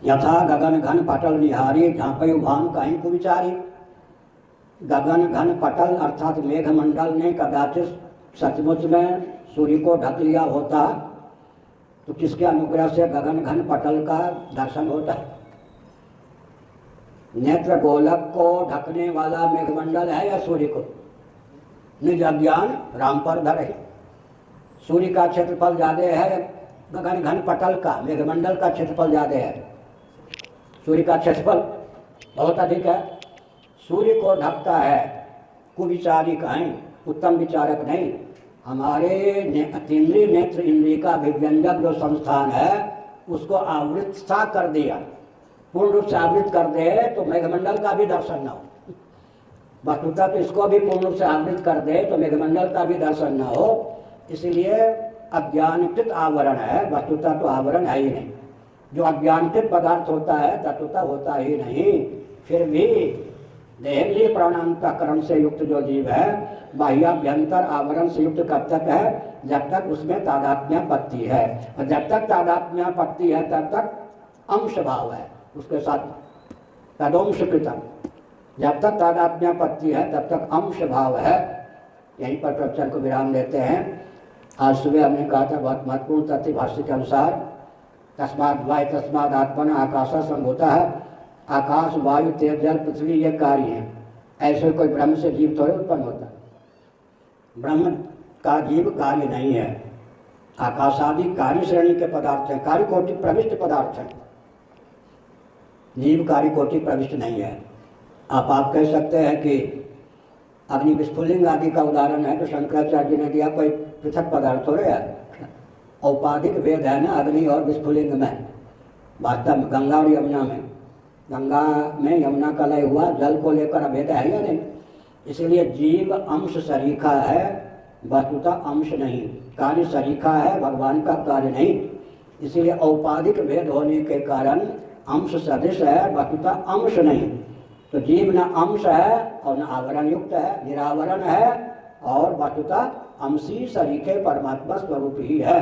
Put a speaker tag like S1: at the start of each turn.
S1: यथा गगन घन पटल निहारी झांपयु भानु कहीं को विचारी। गगन घन पटल अर्थात मेघमंडल ने कदाचित सचमुच में सूर्य को ढक लिया होता तो किसके अनुग्रह से गगन घन पटल का दर्शन होता। नेत्र गोलक को ढकने वाला मेघमंडल है या सूर्य को? निज अज्ञान राम पर धरे। सूर्य का क्षेत्रफल ज्यादा है गगन घन पटल का, मेघमंडल का क्षेत्रफल ज्यादा है। सूर्य का क्षेत्रफल बहुत अधिक है। सूर्य को ढकता है कुविचारी कहें, उत्तम विचारक नहीं। हमारे तीव्र नेत्र इंद्रिय का अभिव्यंजक जो संस्थान है उसको आवृत सा कर दिया, पूर्ण रूप से आवृत कर दे तो मेघमंडल का भी दर्शन न हो। वस्तुतः तो इसको भी पूर्ण रूप से आवृत कर दे तो मेघमंडल का भी दर्शन न हो। इसलिए अज्ञानकृत आवरण है, वस्तुतः तो आवरण है ही नहीं। जो अज्ञानकृत पदार्थ होता है तत्वतः होता ही नहीं। फिर भी देहेंद्रिय प्राणांतकरण से युक्त जो जीव है बाह्याभ्यंतर आवरण से युक्त कब तक है? जब तक उसमें तादात्म्यापत्ति है। और जब तक तादात्म्यापत्ति है तब तक अंश भाव है उसके साथ, तदंश कृतम। जब तक तादात्म्यापत्ति है तब तक अंश भाव है। यहीं पर प्रवचन को विराम देते हैं। आज सुबह हमने कहा था बहुत महत्वपूर्ण तथ्य भाष्य के अनुसार, तस्माद् वाय तस्माद् आत्मना आकाशा संभूता है। आकाश वायु तेज जल पृथ्वी ये कार्य हैं। ऐसे कोई ब्रह्म से जीव थोड़े उत्पन्न होता है। ब्रह्म का जीव कार्य नहीं है। आकाश आदि कार्य श्रेणी के पदार्थ हैं, कार्य कोटि प्रविष्ट पदार्थ हैं। जीव कार्य कोटि प्रविष्ट नहीं है। आप कह सकते हैं कि अग्नि विस्फुलिंग आदि का उदाहरण है तो शंकराचार्य ने दिया कोई पृथक पदार्थ हो रहा है। औपाधिक भेद है ना अग्नि और विस्फुलिंग में। वास्तव में गंगा और यमुना में, गंगा में यमुना का लय हुआ, जल को लेकर अभेद है या नहीं। इसलिए जीव अंश सरीखा है, वस्तुतः अंश नहीं। कार्य सरीखा है, भगवान का कार्य नहीं। इसलिए औपाधिक भेद होने के कारण अंश सदृश है, वस्तुतः अंश नहीं। तो जीव न अंश है और न आवरण युक्त है, निरावरण है और वस्तुतः अंशी सरीखे परमात्मा स्वरूप ही है।